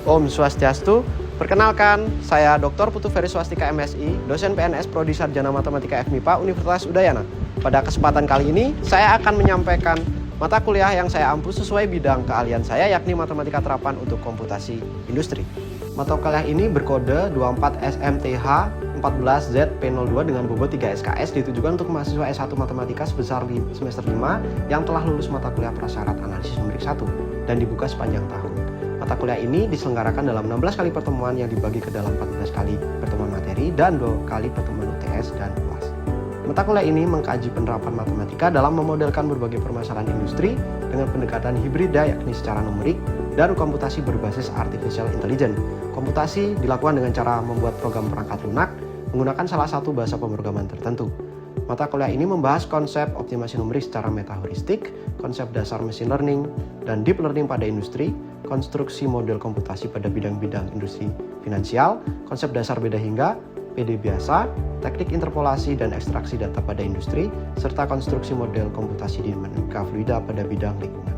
Om Swastiastu. Perkenalkan, saya Dr. Putu Ferry Swastika MSI, dosen PNS Prodi Sarjana Matematika FMIPA Universitas Udayana. Pada kesempatan kali ini, saya akan menyampaikan mata kuliah yang saya ampu sesuai bidang keahlian saya, yakni Matematika Terapan untuk Komputasi Industri. Mata kuliah ini berkode 24SMTH14ZP02 dengan bobot 3 SKS, ditujukan untuk mahasiswa S1 Matematika sebesar semester 5 yang telah lulus mata kuliah prasyarat analisis numerik 1 dan dibuka sepanjang tahun. Mata kuliah ini diselenggarakan dalam 16 kali pertemuan yang dibagi ke dalam 14 kali pertemuan materi dan 2 kali pertemuan UTS dan UAS. Mata kuliah ini mengkaji penerapan matematika dalam memodelkan berbagai permasalahan industri dengan pendekatan hibrida, yakni secara numerik dan komputasi berbasis artificial intelligence. Komputasi dilakukan dengan cara membuat program perangkat lunak menggunakan salah satu bahasa pemrograman tertentu. Mata kuliah ini membahas konsep optimasi numerik secara metaheuristik, konsep dasar machine learning dan deep learning pada industri, konstruksi model komputasi pada bidang-bidang industri finansial, konsep dasar beda hingga, PD biasa, teknik interpolasi dan ekstraksi data pada industri, serta konstruksi model komputasi dinamika fluida pada bidang lingkungan.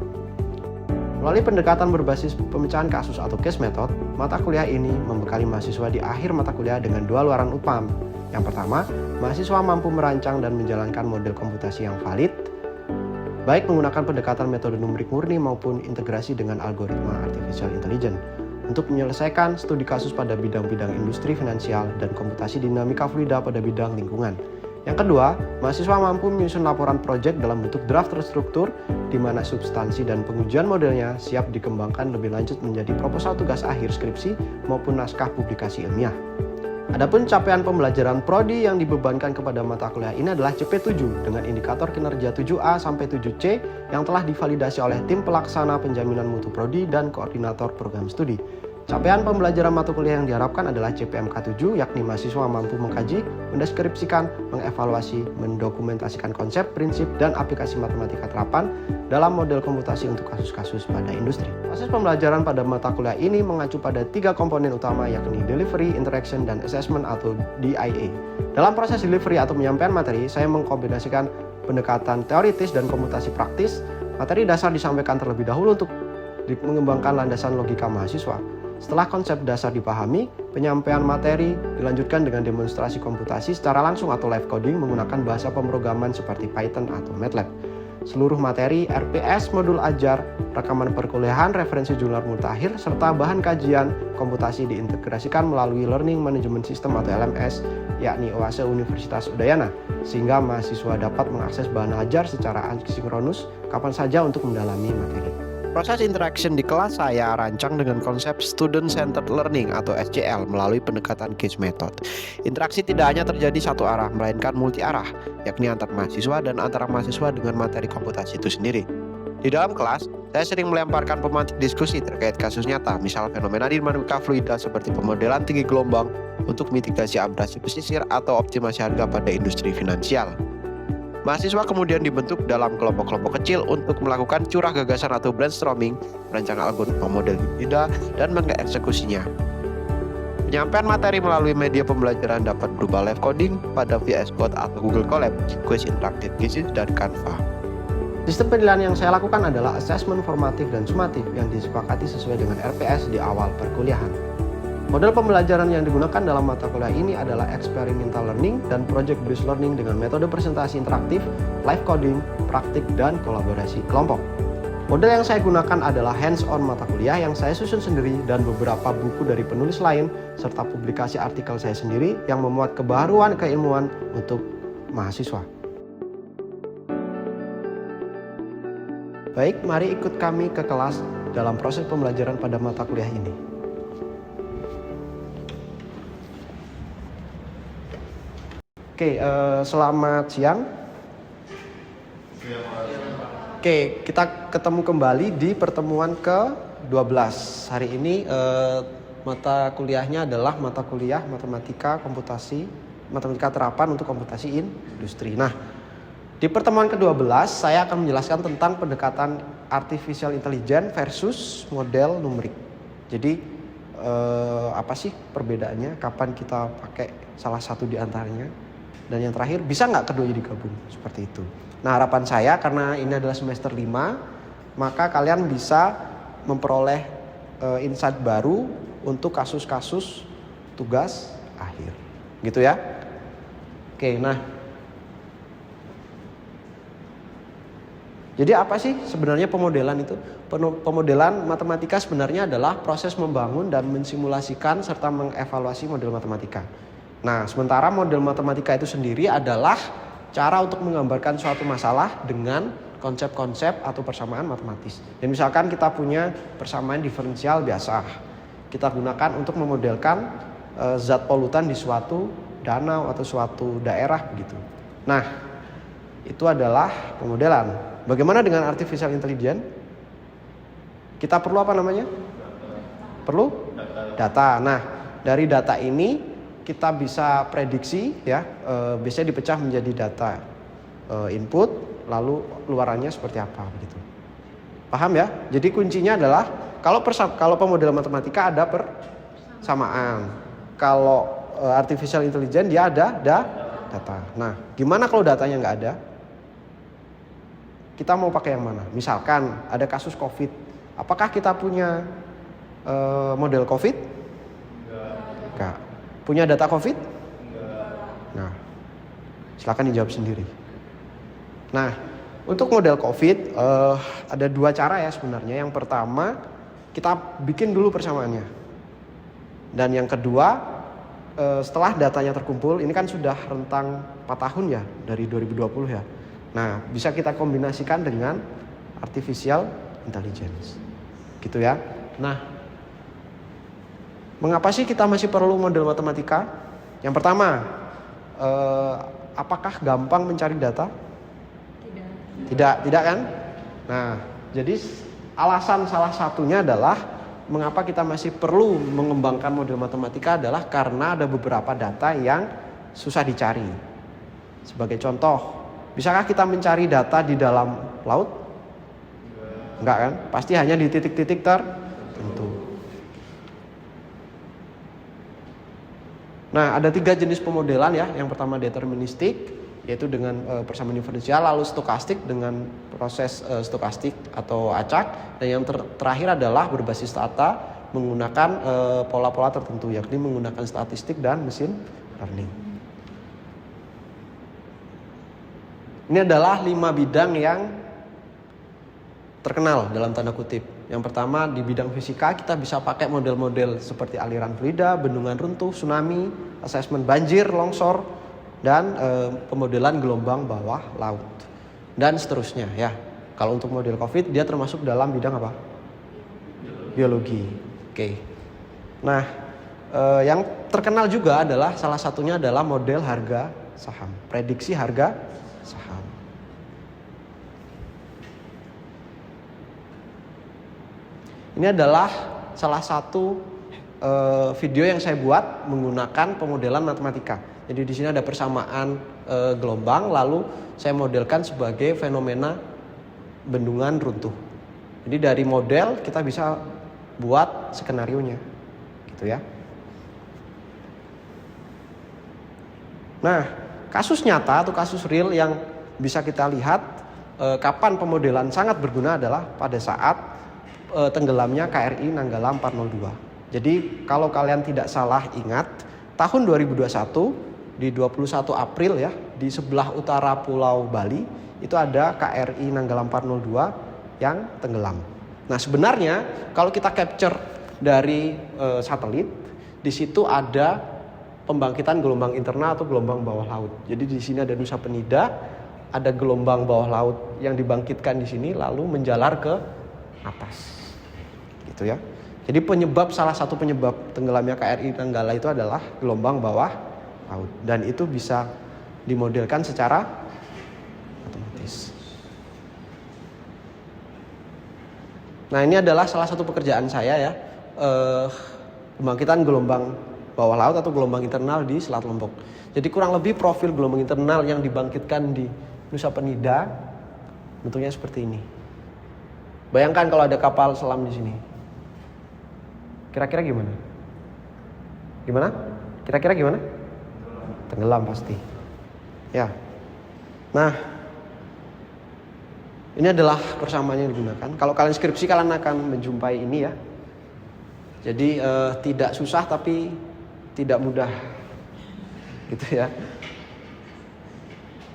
Melalui pendekatan berbasis pemecahan kasus atau case method, mata kuliah ini membekali mahasiswa di akhir mata kuliah dengan 2 luaran UPAM. Yang pertama, mahasiswa mampu merancang dan menjalankan model komputasi yang valid, baik menggunakan pendekatan metode numerik murni maupun integrasi dengan algoritma artificial intelligence untuk menyelesaikan studi kasus pada bidang-bidang industri finansial dan komputasi dinamika fluida pada bidang lingkungan. Yang kedua, mahasiswa mampu menyusun laporan proyek dalam bentuk draft terstruktur di mana substansi dan pengujian modelnya siap dikembangkan lebih lanjut menjadi proposal tugas akhir skripsi maupun naskah publikasi ilmiah. Adapun capaian pembelajaran prodi yang dibebankan kepada mata kuliah ini adalah CP7 dengan indikator kinerja 7A sampai 7C yang telah divalidasi oleh tim pelaksana penjaminan mutu prodi dan koordinator program studi. Capaian pembelajaran mata kuliah yang diharapkan adalah CPMK7, yakni mahasiswa mampu mengkaji, mendeskripsikan, mengevaluasi, mendokumentasikan konsep, prinsip, dan aplikasi matematika terapan dalam model komputasi untuk kasus-kasus pada industri. Proses pembelajaran pada mata kuliah ini mengacu pada 3 komponen utama, yakni delivery, interaction, dan assessment atau DIA. Dalam proses delivery atau penyampaian materi, saya mengkombinasikan pendekatan teoritis dan komputasi praktis. Materi dasar disampaikan terlebih dahulu untuk mengembangkan landasan logika mahasiswa. Setelah konsep dasar dipahami, penyampaian materi dilanjutkan dengan demonstrasi komputasi secara langsung atau live coding menggunakan bahasa pemrograman seperti Python atau MATLAB. Seluruh materi, RPS, modul ajar, rekaman perkuliahan, referensi jurnal mutakhir, serta bahan kajian komputasi diintegrasikan melalui Learning Management System atau LMS, yakni OASE Universitas Udayana, sehingga mahasiswa dapat mengakses bahan ajar secara asinkronus kapan saja untuk mendalami materi. Proses interaction di kelas saya rancang dengan konsep Student Centered Learning atau SCL melalui pendekatan case method. Interaksi tidak hanya terjadi satu arah, melainkan multi arah, yakni antar mahasiswa dan antara mahasiswa dengan materi komputasi itu sendiri. Di dalam kelas, saya sering melemparkan pemantik diskusi terkait kasus nyata, misal fenomena dinamika fluida seperti pemodelan tinggi gelombang untuk mitigasi abrasi pesisir atau optimasi harga pada industri finansial. Mahasiswa kemudian dibentuk dalam kelompok-kelompok kecil untuk melakukan curah gagasan atau brainstorming, merancang algoritma model hibrida, dan mengeksekusinya. Penyampaian materi melalui media pembelajaran dapat berupa live coding pada VS Code atau Google Colab, quiz interactive quizzes, dan Canva. Sistem penilaian yang saya lakukan adalah assessment formatif dan sumatif yang disepakati sesuai dengan RPS di awal perkuliahan. Model pembelajaran yang digunakan dalam mata kuliah ini adalah experimental learning dan project based learning dengan metode presentasi interaktif, live coding, praktik, dan kolaborasi kelompok. Model yang saya gunakan adalah hands-on mata kuliah yang saya susun sendiri dan beberapa buku dari penulis lain serta publikasi artikel saya sendiri yang memuat kebaruan keilmuan untuk mahasiswa. Baik, mari ikut kami ke kelas dalam proses pembelajaran pada mata kuliah ini. Oke, selamat siang. Oke, kita ketemu kembali di pertemuan ke-12. Hari ini mata kuliahnya adalah mata kuliah matematika terapan untuk komputasi industri. Nah, di pertemuan ke-12 saya akan menjelaskan tentang pendekatan artificial intelligence versus model numerik. Jadi apa sih perbedaannya? Kapan kita pakai salah satu di antaranya? Dan yang terakhir, bisa nggak keduanya digabung? Seperti itu. Nah, harapan saya karena ini adalah semester 5, maka kalian bisa memperoleh insight baru untuk kasus-kasus tugas akhir. Gitu ya. Oke, nah. Jadi apa sih sebenarnya pemodelan itu? Pemodelan matematika sebenarnya adalah proses membangun dan mensimulasikan serta mengevaluasi model matematika. Nah, sementara model matematika itu sendiri adalah cara untuk menggambarkan suatu masalah dengan konsep-konsep atau persamaan matematis. Dan misalkan kita punya persamaan diferensial biasa, kita gunakan untuk memodelkan zat polutan di suatu danau atau suatu daerah begitu. Nah, itu adalah pemodelan. Bagaimana dengan artificial intelligence? Kita perlu apa namanya? Perlu data. Nah, dari data ini kita bisa prediksi ya, biasanya dipecah menjadi data input, lalu luarannya seperti apa begitu. Paham ya? Jadi kuncinya adalah kalau pemodelan matematika ada persamaan. Kalau artificial intelligence dia ada data. Nah, gimana kalau datanya nggak ada? Kita mau pakai yang mana? Misalkan ada kasus COVID. Apakah kita punya model COVID? Enggak. Punya data COVID? Enggak. Nah, silakan dijawab sendiri. Nah, untuk model COVID ada dua cara ya sebenarnya. Yang pertama, kita bikin dulu persamaannya. Dan yang kedua, setelah datanya terkumpul, ini kan sudah rentang 4 tahun ya dari 2020 ya. Nah, bisa kita kombinasikan dengan artificial intelligence. Gitu ya. Nah, mengapa sih kita masih perlu model matematika? Yang pertama, apakah gampang mencari data? Tidak kan? Nah, jadi alasan salah satunya adalah mengapa kita masih perlu mengembangkan model matematika adalah karena ada beberapa data yang susah dicari. Sebagai contoh, bisakah kita mencari data di dalam laut? Enggak kan? Pasti hanya di titik-titik tertentu. Nah, ada 3 jenis pemodelan ya. Yang pertama deterministik, yaitu dengan persamaan diferensial, lalu stokastik dengan proses stokastik atau acak, dan yang terakhir adalah berbasis data menggunakan pola-pola tertentu, yakni menggunakan statistik dan mesin learning. Ini adalah 5 bidang yang terkenal dalam tanda kutip. Yang pertama di bidang fisika kita bisa pakai model-model seperti aliran fluida, bendungan runtuh, tsunami, asesmen banjir, longsor, dan pemodelan gelombang bawah laut dan seterusnya ya. Kalau untuk model COVID dia termasuk dalam bidang apa? Biologi. Oke. Nah, yang terkenal juga adalah salah satunya adalah model harga saham, prediksi harga saham. Ini adalah salah satu video yang saya buat menggunakan pemodelan matematika. Jadi di sini ada persamaan gelombang, lalu saya modelkan sebagai fenomena bendungan runtuh. Jadi dari model kita bisa buat skenarionya, gitu ya. Nah, kasus nyata atau kasus real yang bisa kita lihat kapan pemodelan sangat berguna adalah pada saat tenggelamnya KRI Nanggala 402. Jadi kalau kalian tidak salah ingat, tahun 2021 di 21 April ya, di sebelah utara Pulau Bali itu ada KRI Nanggala 402 yang tenggelam. Nah, sebenarnya kalau kita capture dari satelit, di situ ada pembangkitan gelombang internal atau gelombang bawah laut. Jadi di sini ada Nusa Penida, ada gelombang bawah laut yang dibangkitkan di sini lalu menjalar ke atas. Gitu ya. Jadi salah satu penyebab tenggelamnya KRI Nanggala itu adalah gelombang bawah laut, dan itu bisa dimodelkan secara otomatis. Nah, ini adalah salah satu pekerjaan saya ya, pembangkitan gelombang bawah laut atau gelombang internal di Selat Lombok. Jadi kurang lebih profil gelombang internal yang dibangkitkan di Nusa Penida bentuknya seperti ini. Bayangkan kalau ada kapal selam di sini. Kira-kira gimana? Gimana? Kira-kira gimana? Tenggelam pasti. Ya. Nah, ini adalah persamaan yang digunakan. Kalau kalian skripsi kalian akan menjumpai ini ya. Jadi tidak susah tapi tidak mudah, gitu ya.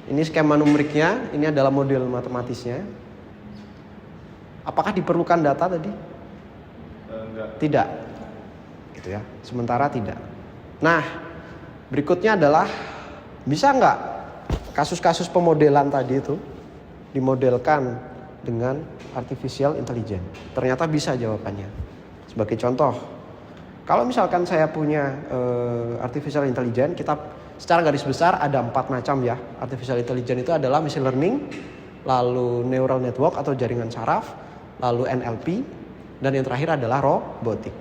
Ini skema numeriknya, ini adalah model matematisnya. Apakah diperlukan data tadi? Enggak. Tidak, gitu ya. Sementara tidak. Nah, berikutnya adalah bisa nggak kasus-kasus pemodelan tadi itu dimodelkan dengan artificial intelligence? Ternyata bisa jawabannya. Sebagai contoh, kalau misalkan saya punya artificial intelligence, kita secara garis besar ada 4 macam ya. Artificial intelligence itu adalah machine learning, lalu neural network atau jaringan saraf, lalu NLP, dan yang terakhir adalah robotik.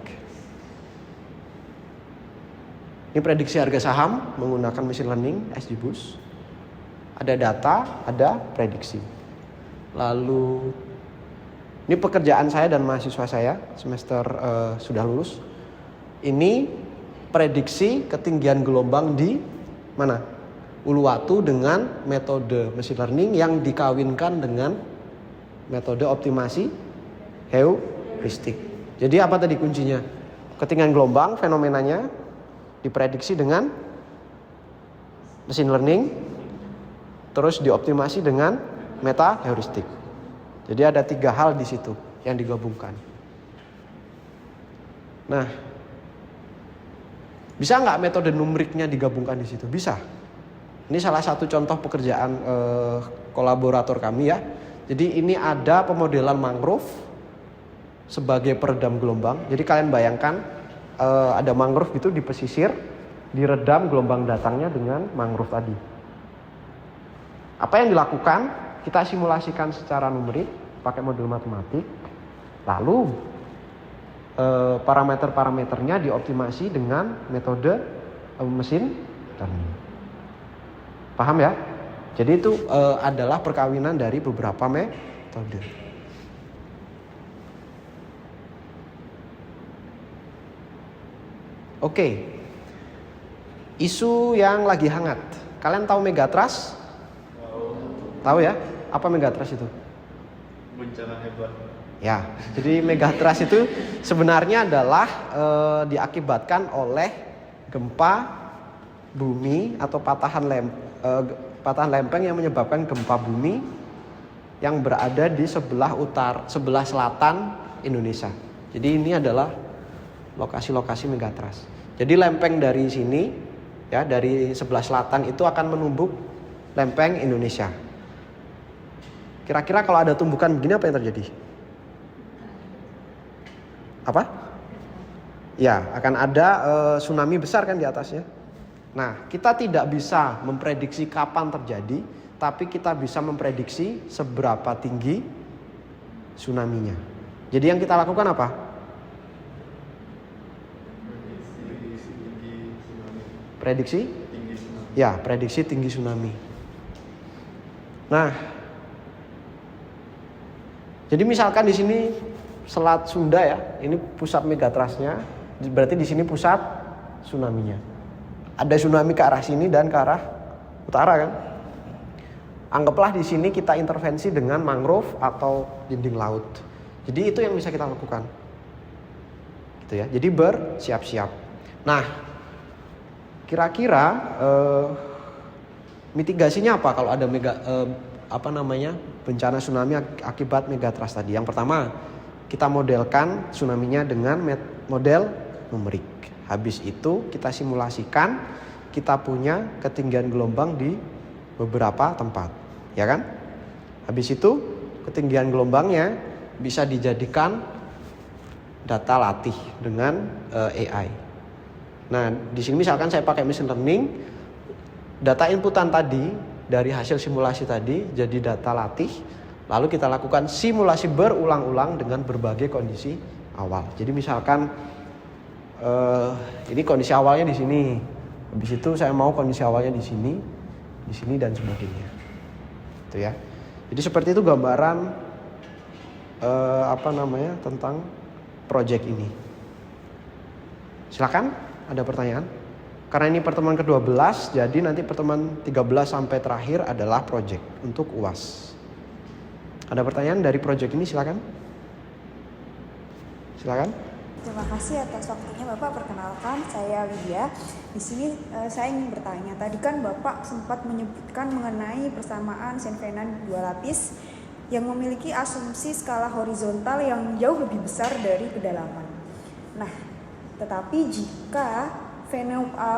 Ini prediksi harga saham menggunakan machine learning, XGBoost. Ada data, ada prediksi. Lalu ini pekerjaan saya dan mahasiswa saya semester sudah lulus. Ini prediksi ketinggian gelombang di mana? Uluwatu dengan metode machine learning yang dikawinkan dengan metode optimasi heuristik. Jadi apa tadi kuncinya? Ketinggian gelombang fenomenanya diprediksi dengan machine learning, terus dioptimasi dengan meta heuristik. Jadi ada 3 hal di situ yang digabungkan. Nah, bisa nggak metode numeriknya digabungkan di situ? Bisa. Ini salah satu contoh pekerjaan kolaborator kami ya. Jadi ini ada pemodelan mangrove sebagai peredam gelombang. Jadi kalian bayangkan ada mangrove itu di pesisir, diredam gelombang datangnya dengan mangrove tadi. Apa yang dilakukan? Kita simulasikan secara numerik pakai model matematik, lalu parameter-parameternya dioptimasi dengan metode mesin learning. Paham ya? Jadi itu adalah perkawinan dari beberapa metode. Oke. Isu yang lagi hangat. Kalian tahu Megatrust? Tahu ya? Apa Megatrust itu? Bencana hebat. Ya, jadi Megatrust itu sebenarnya adalah diakibatkan oleh gempa bumi atau patahan lempeng yang menyebabkan gempa bumi yang berada di sebelah selatan Indonesia. Jadi ini adalah lokasi-lokasi Megatrust. Jadi lempeng dari sini, ya dari sebelah selatan itu akan menumbuk lempeng Indonesia. Kira-kira kalau ada tumbukan begini apa yang terjadi? Apa? Ya, akan ada tsunami besar kan di atasnya. Nah, kita tidak bisa memprediksi kapan terjadi, tapi kita bisa memprediksi seberapa tinggi tsunami-nya. Jadi yang kita lakukan apa? Prediksi? Ya, prediksi tinggi tsunami. Nah, jadi misalkan di sini Selat Sunda ya, ini pusat Megatrustnya, berarti di sini pusat tsunami-nya. Ada tsunami ke arah sini dan ke arah utara kan? Anggaplah di sini kita intervensi dengan mangrove atau dinding laut. Jadi itu yang bisa kita lakukan, gitu ya. Jadi bersiap-siap. Nah, kira-kira mitigasinya apa kalau ada bencana tsunami akibat Megatrust tadi? Yang pertama, kita modelkan tsunami-nya dengan model numerik. Habis itu kita simulasikan, kita punya ketinggian gelombang di beberapa tempat, ya kan? Habis itu ketinggian gelombangnya bisa dijadikan data latih dengan AI. Nah, di sini misalkan saya pakai machine learning, data inputan tadi dari hasil simulasi tadi jadi data latih. Lalu kita lakukan simulasi berulang-ulang dengan berbagai kondisi awal. Jadi misalkan ini kondisi awalnya di sini. Habis itu saya mau kondisi awalnya di sini dan sebagainya. Itu ya. Jadi seperti itu gambaran tentang project ini. Silakan, ada pertanyaan? Karena ini pertemuan ke-12, jadi nanti pertemuan 13 sampai terakhir adalah project untuk UAS. Ada pertanyaan dari project ini, silakan. Silakan. Terima kasih atas waktunya Bapak. Perkenalkan, saya Lydia. Di sini saya ingin bertanya. Tadi kan Bapak sempat menyebutkan mengenai persamaan Saint Venant dua lapis yang memiliki asumsi skala horizontal yang jauh lebih besar dari kedalaman. Nah, tetapi jika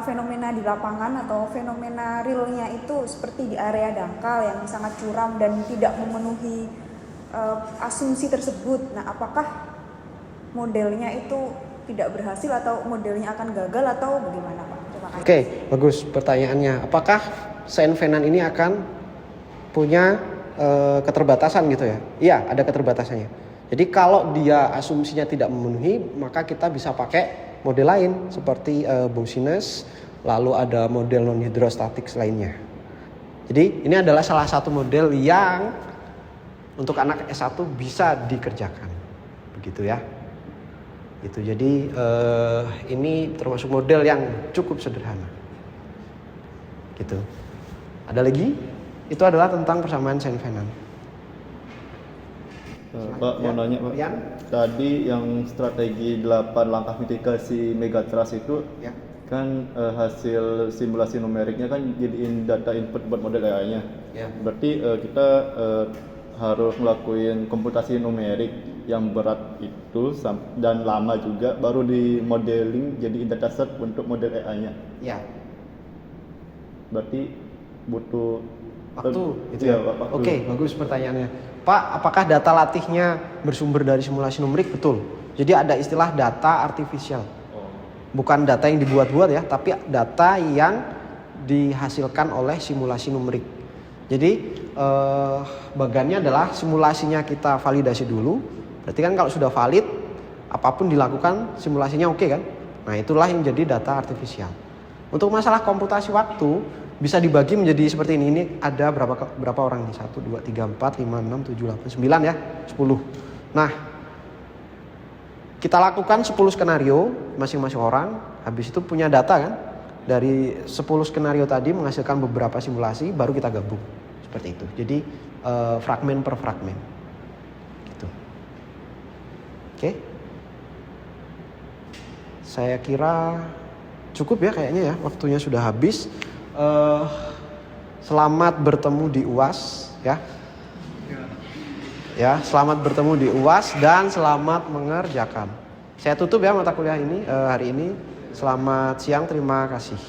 fenomena di lapangan atau fenomena realnya itu seperti di area dangkal yang sangat curam dan tidak memenuhi asumsi tersebut, nah apakah modelnya itu tidak berhasil atau modelnya akan gagal atau bagaimana Pak? Terima kasih. Oke, bagus pertanyaannya. Apakah Saint Venant ini akan punya keterbatasan gitu ya? Iya, ada keterbatasannya. Jadi kalau dia asumsinya tidak memenuhi, maka kita bisa pakai model lain seperti Boussinesq, lalu ada model non hidrostatik lainnya. Jadi ini adalah salah satu model yang untuk anak S1 bisa dikerjakan. Begitu ya. Gitu. Jadi ini termasuk model yang cukup sederhana. Gitu. Ada lagi? Itu adalah tentang persamaan Saint Venant. Pak, mau nanya Pak. Rian? Tadi yang strategi 8 langkah mitigasi megatrust itu Ya. kan hasil simulasi numeriknya kan jadiin data input buat model AI-nya. Ya. Berarti kita harus ngelakuin komputasi numerik yang berat itu dan lama juga baru di modeling jadi dataset untuk model AI-nya. Ya. Berarti butuh Waktu itu ya, ya. waktu. Oke, bagus pertanyaannya. Pak, apakah data latihnya bersumber dari simulasi numerik? Betul. Jadi ada istilah data artificial. Bukan data yang dibuat-buat ya, tapi data yang dihasilkan oleh simulasi numerik. Jadi bagannya adalah simulasinya kita validasi dulu. Berarti kan kalau sudah valid, apapun dilakukan simulasinya oke kan? Nah itulah yang jadi data artificial. Untuk masalah komputasi waktu bisa dibagi menjadi seperti ini. Ini ada berapa orang nih? 1, 2, 3, 4, 5, 6, 7, 8, 9 ya, 10. Nah kita lakukan 10 skenario masing-masing orang. Habis itu punya data kan? Dari 10 skenario tadi menghasilkan beberapa simulasi, baru kita gabung. Seperti itu. Jadi fragmen per fragmen. Gitu. Oke. Saya kira cukup ya kayaknya ya. Waktunya sudah habis. Selamat bertemu di UAS ya. Ya, selamat bertemu di UAS dan selamat mengerjakan. Saya tutup ya mata kuliah ini hari ini. Selamat siang, terima kasih.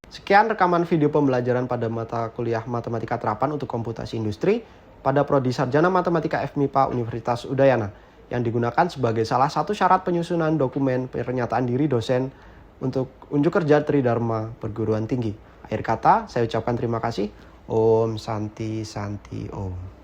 Sekian rekaman video pembelajaran pada mata kuliah Matematika Terapan untuk Komputasi Industri pada Prodi Sarjana Matematika FMIPA Universitas Udayana yang digunakan sebagai salah satu syarat penyusunan dokumen pernyataan diri dosen untuk unjuk kerja Tridharma Perguruan Tinggi. Akhir kata, saya ucapkan terima kasih. Om Santi Santi Om.